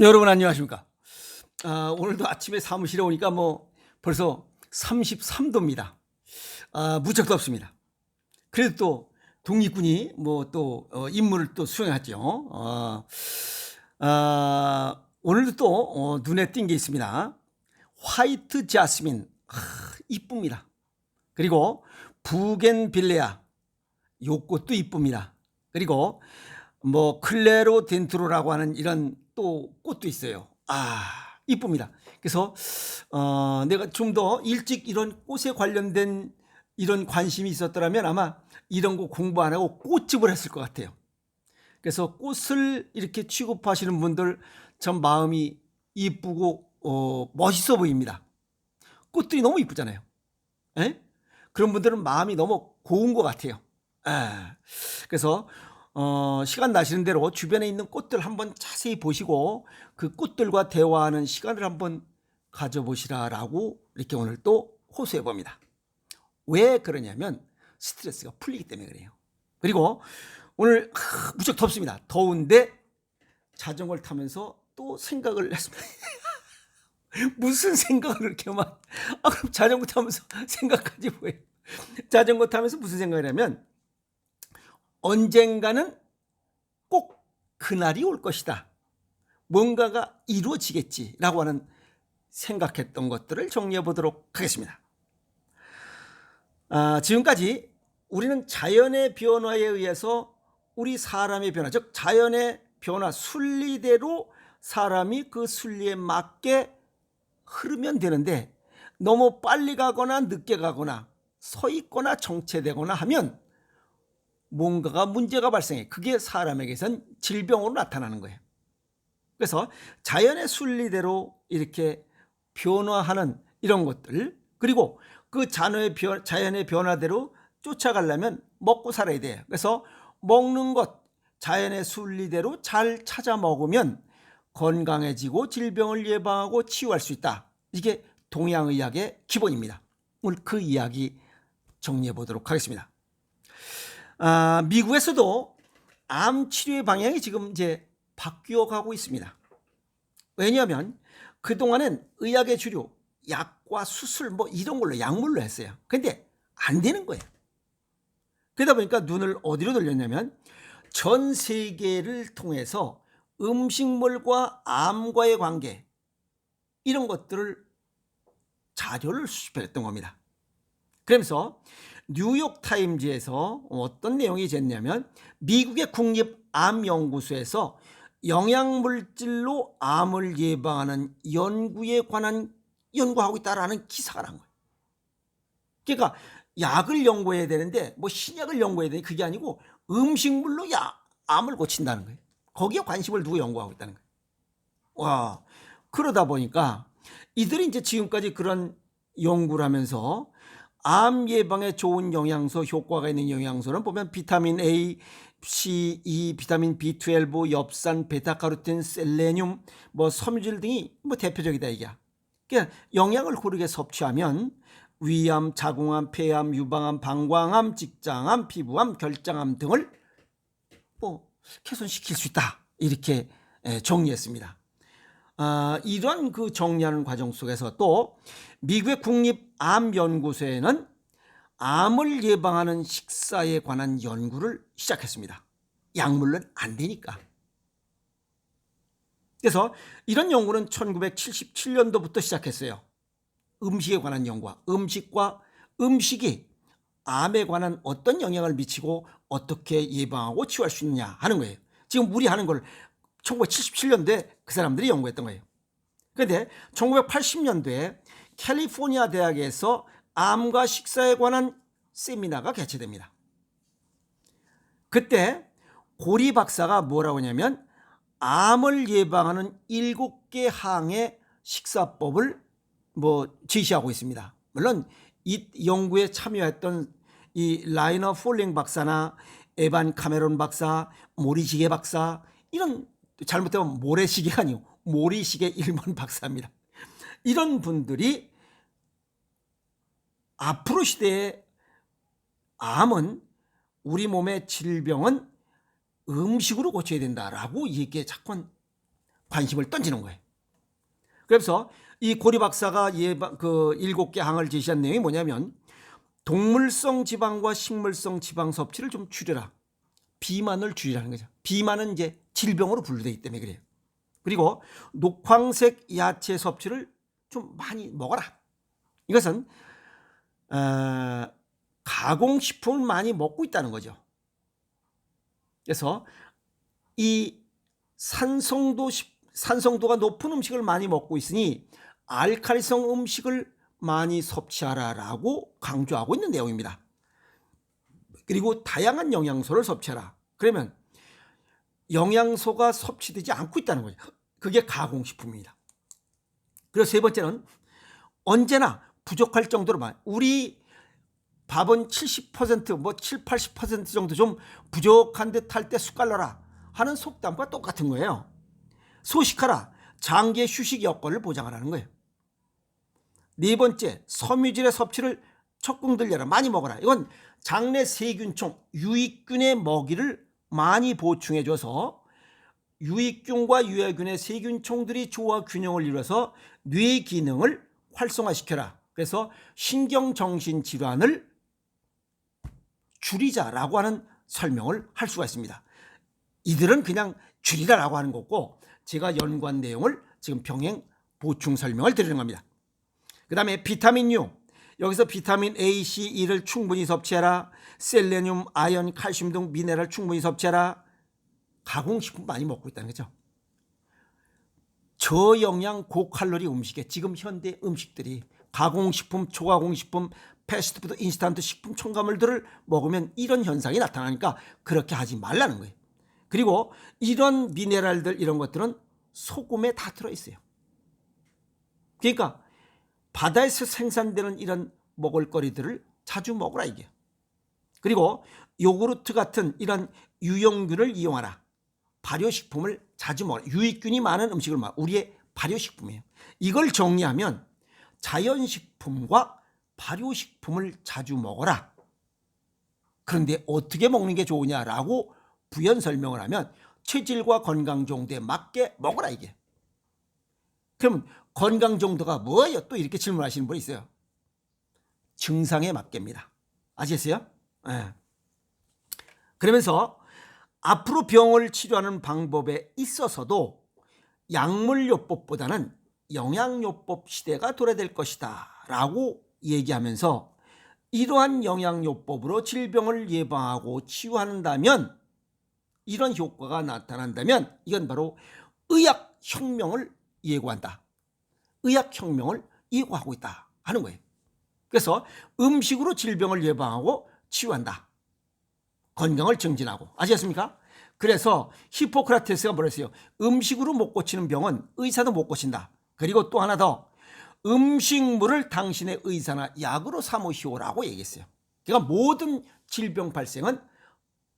네, 여러분 안녕하십니까? 오늘도 아침에 사무실에 오니까 벌써 33도입니다. 무척 덥습니다. 그래도 또 독립군이 임무를 또 수행하죠. 오늘도 또 눈에 띈 게 있습니다. 화이트 자스민, 이쁩니다. 그리고 부겐빌레아, 요 꽃도 이쁩니다. 그리고 클레로덴트로라고 하는 이런 또 꽃도 있어요. 이쁩니다. 그래서 내가 좀 더 일찍 이런 꽃에 관련된 이런 관심이 있었더라면 아마 이런 거 공부 안 하고 꽃집을 했을 것 같아요. 그래서 꽃을 이렇게 취급하시는 분들 참 마음이 이쁘고 멋있어 보입니다. 꽃들이 너무 이쁘잖아요. 에? 그런 분들은 마음이 너무 고운 것 같아요. 그래서 시간 나시는 대로 주변에 있는 꽃들 한번 자세히 보시고 그 꽃들과 대화하는 시간을 한번 가져보시라라고 이렇게 오늘 또 호소해 봅니다. 왜 그러냐면 스트레스가 풀리기 때문에 그래요. 그리고 오늘 무척 덥습니다. 더운데 자전거를 타면서 또 생각을 했습니다. 무슨 생각을 그렇게 그럼 자전거 타면서 생각하지 뭐예요. 자전거 타면서 무슨 생각을 하면 언젠가는 꼭 그날이 올 것이다. 뭔가가 이루어지겠지라고 하는 생각했던 것들을 정리해 보도록 하겠습니다. 지금까지 우리는 자연의 변화에 의해서 우리 사람의 변화, 즉 자연의 변화 순리대로 사람이 그 순리에 맞게 흐르면 되는데 너무 빨리 가거나 늦게 가거나 서 있거나 정체되거나 하면 뭔가가 문제가 발생해. 그게 사람에게선 질병으로 나타나는 거예요. 그래서 자연의 순리대로 이렇게 변화하는 이런 것들, 그리고 그 자연의 변화대로 쫓아가려면 먹고 살아야 돼요. 그래서 먹는 것, 자연의 순리대로 잘 찾아 먹으면 건강해지고 질병을 예방하고 치유할 수 있다. 이게 동양의학의 기본입니다. 오늘 그 이야기 정리해 보도록 하겠습니다. 미국에서도 암 치료의 방향이 지금 이제 바뀌어 가고 있습니다. 왜냐하면 그동안은 의학의 주류, 약과 수술 이런 걸로 약물로 했어요. 근데 안 되는 거예요. 그러다 보니까 눈을 어디로 돌렸냐면 전 세계를 통해서 음식물과 암과의 관계, 이런 것들을 자료를 수집했던 겁니다. 그러면서 뉴욕타임즈에서 어떤 내용이 있냐면 미국의 국립암연구소에서 영양물질로 암을 예방하는 연구에 관한 연구하고 있다라는 기사가 난 거예요. 그러니까 약을 연구해야 되는데 신약을 연구해야 되는데 그게 아니고 음식물로 암을 고친다는 거예요. 거기에 관심을 두고 연구하고 있다는 거예요. 와, 그러다 보니까 이들이 이제 지금까지 그런 연구를 하면서 암 예방에 좋은 영양소, 효과가 있는 영양소는 보면 비타민 A, C, E, 비타민 B12, 엽산, 베타카로틴, 셀레늄, 섬유질 등이 대표적이다 이게. 그러니까 영양을 고르게 섭취하면 위암, 자궁암, 폐암, 유방암, 방광암, 직장암, 피부암, 결장암 등을 개선시킬 수 있다. 이렇게 정리했습니다. 이러한 그 정리하는 과정 속에서 또 미국의 국립암연구소에는 암을 예방하는 식사에 관한 연구를 시작했습니다. 약물로는 안 되니까. 그래서 이런 연구는 1977년도부터 시작했어요. 음식에 관한 연구와 음식이 암에 관한 어떤 영향을 미치고 어떻게 예방하고 치유할 수 있느냐 하는 거예요. 지금 우리 하는 걸 1977년도에 그 사람들이 연구했던 거예요. 그런데 1980년도에 캘리포니아 대학에서 암과 식사에 관한 세미나가 개최됩니다. 그때 고리 박사가 뭐라고 하냐면 암을 예방하는 7개 항의 식사법을 제시하고 있습니다. 물론 이 연구에 참여했던 이 라이너 폴링 박사나 에반 카메론 박사, 모리시게 박사, 이런 잘못하면 모래시계가 아니고 모리시계 일본 박사입니다. 이런 분들이 앞으로 시대의 암은 우리 몸의 질병은 음식으로 고쳐야 된다라고 이게 자꾸 관심을 던지는 거예요. 그래서 이 고리 박사가 그 7개 항을 제시한 내용이 뭐냐면 동물성 지방과 식물성 지방 섭취를 좀 줄여라. 비만을 줄이라는 거죠. 비만은 이제 질병으로 분류되기 때문에 그래요. 그리고 녹황색 야채 섭취를 좀 많이 먹어라. 이것은 가공식품을 많이 먹고 있다는 거죠. 그래서 이 산성도가 높은 음식을 많이 먹고 있으니 알칼리성 음식을 많이 섭취하라라고 강조하고 있는 내용입니다. 그리고 다양한 영양소를 섭취하라. 그러면 영양소가 섭취되지 않고 있다는 거죠. 그게 가공식품입니다. 그리고 세 번째는 언제나 부족할 정도로만, 우리 밥은 70% 뭐 7, 80% 정도 좀 부족한 듯 할 때 숟갈 넣어라 하는 속담과 똑같은 거예요. 소식하라. 장기의 휴식 여건을 보장하라는 거예요. 네 번째, 섬유질의 섭취를 적극 늘려라. 많이 먹어라. 이건 장내 세균총, 유익균의 먹이를 많이 보충해줘서 유익균과 유해균의 세균총들이 조화 균형을 이루어서 뇌 기능을 활성화시켜라. 그래서 신경정신질환을 줄이자라고 하는 설명을 할 수가 있습니다. 이들은 그냥 줄이라라고 하는 거고, 제가 연관 내용을 지금 병행 보충 설명을 드리는 겁니다. 그 다음에 비타민 U, 여기서 비타민 A, C, E를 충분히 섭취해라. 셀레늄, 아연, 칼슘 등 미네랄 충분히 섭취해라. 가공식품 많이 먹고 있다는 거죠. 저영양 고칼로리 음식에 지금 현대 음식들이 가공식품, 초가공식품, 패스트푸드, 인스턴트 식품 첨가물들을 먹으면 이런 현상이 나타나니까 그렇게 하지 말라는 거예요. 그리고 이런 미네랄들, 이런 것들은 소금에 다 들어있어요. 그러니까 바다에서 생산되는 이런 먹을거리들을 자주 먹으라 이게. 그리고 요구르트 같은 이런 유용균을 이용하라. 발효식품을 자주 먹어라. 유익균이 많은 음식을 먹어라. 우리의 발효식품이에요. 이걸 정리하면 자연식품과 발효식품을 자주 먹어라. 그런데 어떻게 먹는 게 좋으냐라고 부연 설명을 하면 체질과 건강 정도에 맞게 먹어라 이게. 그러면 건강 정도가 뭐예요? 또 이렇게 질문하시는 분이 있어요. 증상에 맞게입니다. 아시겠어요? 네. 그러면서 앞으로 병을 치료하는 방법에 있어서도 약물요법보다는 영양요법 시대가 도래될 것이다 라고 얘기하면서, 이러한 영양요법으로 질병을 예방하고 치유한다면, 이런 효과가 나타난다면 이건 바로 의학혁명을 예고한다. 의학혁명을 예고하고 있다 하는 거예요. 그래서 음식으로 질병을 예방하고 치유한다. 건강을 증진하고. 아시겠습니까? 그래서 히포크라테스가 뭐랬어요? 음식으로 못 고치는 병은 의사도 못 고친다. 그리고 또 하나 더, 음식물을 당신의 의사나 약으로 삼으시오라고 얘기했어요. 그러니까 모든 질병 발생은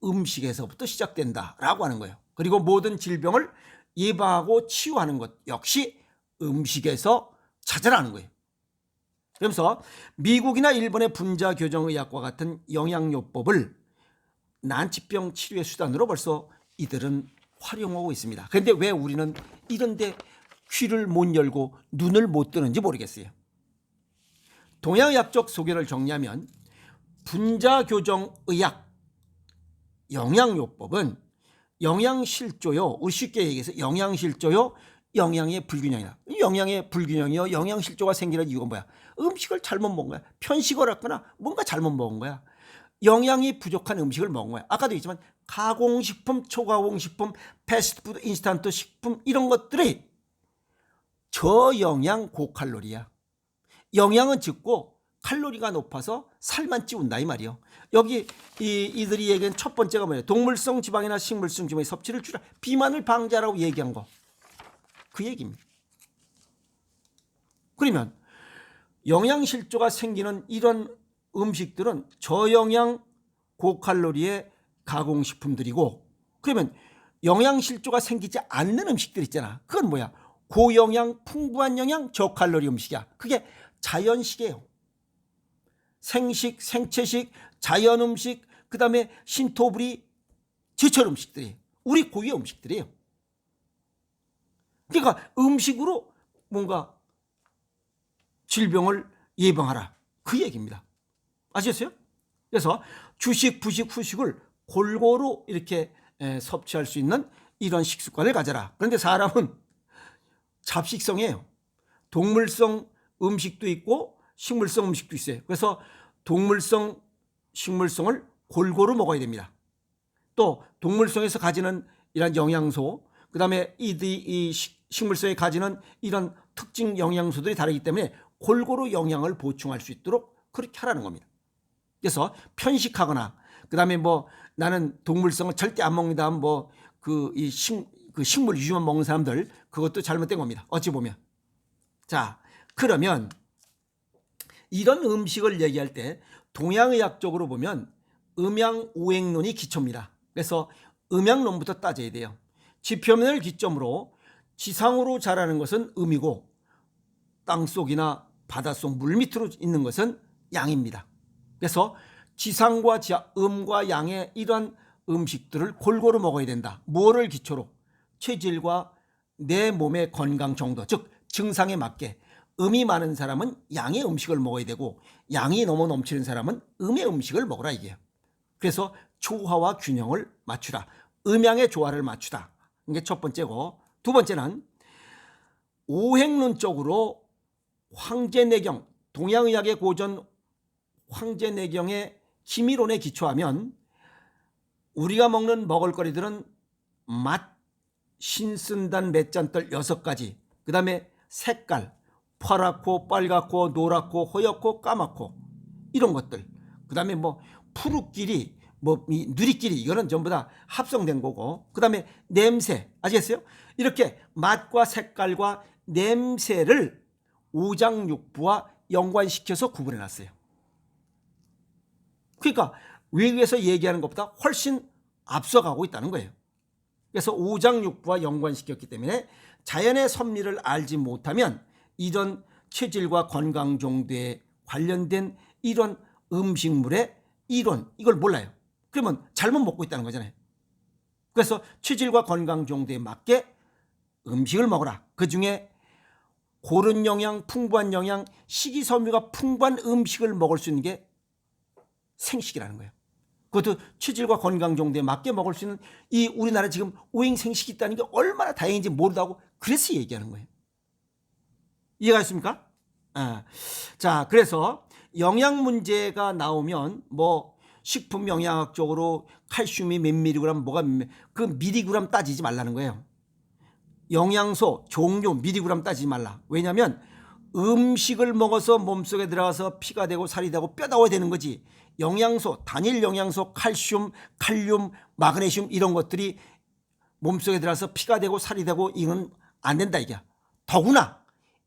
음식에서부터 시작된다라고 하는 거예요. 그리고 모든 질병을 예방하고 치유하는 것 역시 음식에서 찾아라는 거예요. 그러면서 미국이나 일본의 분자교정의학과 같은 영양요법을 난치병 치료의 수단으로 벌써 이들은 활용하고 있습니다. 그런데 왜 우리는 이런데 귀를 못 열고 눈을 못 뜨는지 모르겠어요. 동양의학적 소견을 정리하면 분자교정의학 영양요법은 영양실조요, 우리 쉽게 얘기해서 영양실조요, 영양의 불균형이다. 영양의 불균형이요, 영양실조가 생기는 이유가 뭐야? 음식을 잘못 먹은 거야. 편식을 했거나 뭔가 잘못 먹은 거야. 영양이 부족한 음식을 먹은 거야. 아까도 얘기했지만 가공식품, 초가공식품, 패스트푸드, 인스턴트 식품, 이런 것들이 저영양 고칼로리야. 영양은 적고 칼로리가 높아서 살만 찌운다 이 말이요. 여기 이들이 얘기한 첫 번째가 뭐예요? 동물성 지방이나 식물성 지방의 섭취를 줄여 비만을 방지하라고 얘기한 거. 그 얘기입니다. 그러면 영양실조가 생기는 이런 음식들은 저영양 고칼로리의 가공식품들이고, 그러면 영양실조가 생기지 않는 음식들 있잖아. 그건 뭐야? 고영양, 풍부한 영양, 저칼로리 음식이야. 그게 자연식이에요. 생식, 생채식, 자연음식, 그 다음에 신토부리, 제철 음식들이 우리 고유의 음식들이에요. 그러니까 음식으로 뭔가 질병을 예방하라, 그 얘기입니다. 아시겠어요? 그래서 주식, 부식, 후식을 골고루 이렇게 섭취할 수 있는 이런 식습관을 가져라. 그런데 사람은 잡식성이에요. 동물성 음식도 있고 식물성 음식도 있어요. 그래서 동물성, 식물성을 골고루 먹어야 됩니다. 또 동물성에서 가지는 이런 영양소, 그 다음에 이 식물성에 가지는 이런 특징 영양소들이 다르기 때문에 골고루 영양을 보충할 수 있도록 그렇게 하라는 겁니다. 그래서 편식하거나 그 다음에 뭐 나는 동물성을 절대 안 먹는다 하면 뭐 그 식물 위주만 먹는 사람들, 그것도 잘못된 겁니다. 어찌 보면. 자, 그러면 이런 음식을 얘기할 때 동양의학적으로 보면 음양오행론이 기초입니다. 그래서 음양론부터 따져야 돼요. 지표면을 기점으로 지상으로 자라는 것은 음이고 땅속이나 바닷속 물 밑으로 있는 것은 양입니다. 그래서 지상과 지하, 음과 양의 이러한 음식들을 골고루 먹어야 된다. 뭐를 기초로? 체질과 내 몸의 건강 정도, 즉 증상에 맞게 음이 많은 사람은 양의 음식을 먹어야 되고 양이 너무 넘치는 사람은 음의 음식을 먹으라 이게요. 그래서 조화와 균형을 맞추라. 음양의 조화를 맞추다. 이게 첫 번째고, 두 번째는 오행론적으로 황제내경, 동양의학의 고전 황제내경의 기미론에 기초하면 우리가 먹는 먹을거리들은 맛, 신순단 맷잔떨 6가지, 그 다음에 색깔, 파랗고 빨갛고 노랗고 허옇고 까맣고 이런 것들, 그 다음에 뭐 푸르끼리, 뭐 누리끼리, 이거는 전부 다 합성된 거고, 그 다음에 냄새, 아시겠어요? 이렇게 맛과 색깔과 냄새를 오장육부와 연관시켜서 구분해 놨어요. 그러니까 외국에서 얘기하는 것보다 훨씬 앞서가고 있다는 거예요. 그래서 오장육부와 연관시켰기 때문에 자연의 섭리를 알지 못하면 이런 체질과 건강 정도에 관련된 이런 음식물의 이론, 이걸 몰라요. 그러면 잘못 먹고 있다는 거잖아요. 그래서 체질과 건강 정도에 맞게 음식을 먹어라. 그중에 고른 영양, 풍부한 영양, 식이섬유가 풍부한 음식을 먹을 수 있는 게 생식이라는 거예요. 그것도 체질과 건강 정도에 맞게 먹을 수 있는 이 우리나라 지금 오행생식이 있다는 게 얼마나 다행인지 모르다고 그래서 얘기하는 거예요. 이해가 됐습니까? 자, 그래서 영양 문제가 나오면 뭐 식품 영양학적으로 칼슘이 몇 미리그램, 뭐가 그 미리그램 따지지 말라는 거예요. 영양소, 종류, 미리그램 따지지 말라. 왜냐하면 음식을 먹어서 몸속에 들어가서 피가 되고 살이 되고 뼈 나와야 되는 거지. 영양소, 단일 영양소, 칼슘, 칼륨, 마그네슘 이런 것들이 몸속에 들어가서 피가 되고 살이 되고 이건 안 된다 이게. 더구나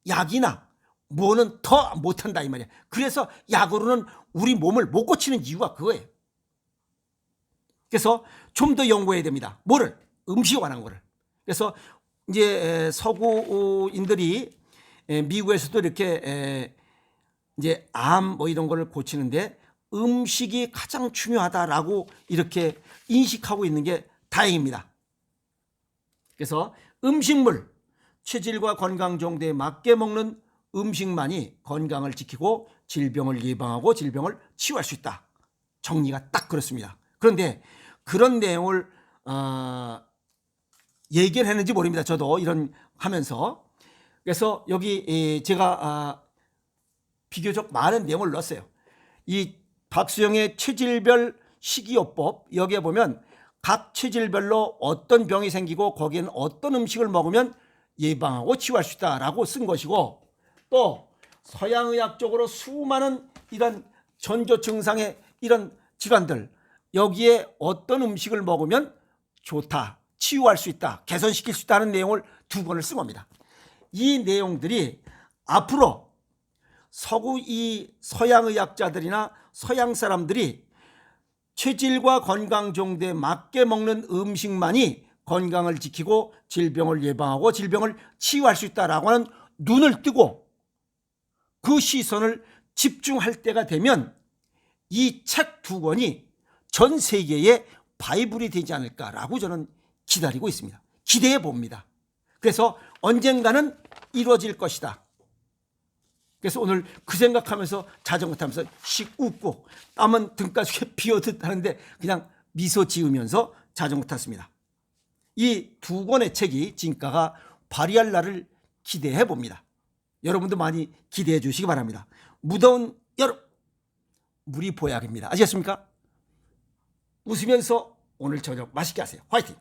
약이나 뭐는 더 못한다 이 말이야. 그래서 약으로는 우리 몸을 못 고치는 이유가 그거예요. 그래서 좀 더 연구해야 됩니다. 뭐를? 음식에 관한 거를. 그래서 이제 서구인들이 미국에서도 이렇게 이제 암 뭐 이런 거를 고치는데 음식이 가장 중요하다라고 이렇게 인식하고 있는 게 다행입니다. 그래서 음식물, 체질과 건강 정도에 맞게 먹는 음식만이 건강을 지키고 질병을 예방하고 질병을 치유할 수 있다. 정리가 딱 그렇습니다. 그런데 그런 내용을 얘기를 했는지 모릅니다. 저도 이런 하면서. 그래서 여기 제가 비교적 많은 내용을 넣었어요. 이 박수영의 체질별 식이요법, 여기에 보면 각 체질별로 어떤 병이 생기고 거기에는 어떤 음식을 먹으면 예방하고 치유할 수 있다라고 쓴 것이고, 또 서양의학적으로 수많은 이런 전조 증상의 이런 질환들, 여기에 어떤 음식을 먹으면 좋다, 치유할 수 있다, 개선시킬 수 있다는 내용을 2권을 쓴 겁니다. 이 내용들이 앞으로 이 서양의학자들이나 서양 사람들이 체질과 건강 정도에 맞게 먹는 음식만이 건강을 지키고 질병을 예방하고 질병을 치유할 수 있다라고 하는 눈을 뜨고 그 시선을 집중할 때가 되면 이 책 2권이 전 세계에 바이블이 되지 않을까라고 저는 기다리고 있습니다. 기대해 봅니다. 그래서 언젠가는 이루어질 것이다. 그래서 오늘 그 생각하면서 자전거 타면서 씩 웃고 땀은 등가죽에 비어듯 하는데 그냥 미소 지으면서 자전거 탔습니다. 이 두 권의 책이 진가가 발휘할 날을 기대해 봅니다. 여러분도 많이 기대해 주시기 바랍니다. 무더운 여름, 물이 보약입니다. 아시겠습니까? 웃으면서 오늘 저녁 맛있게 하세요. 화이팅!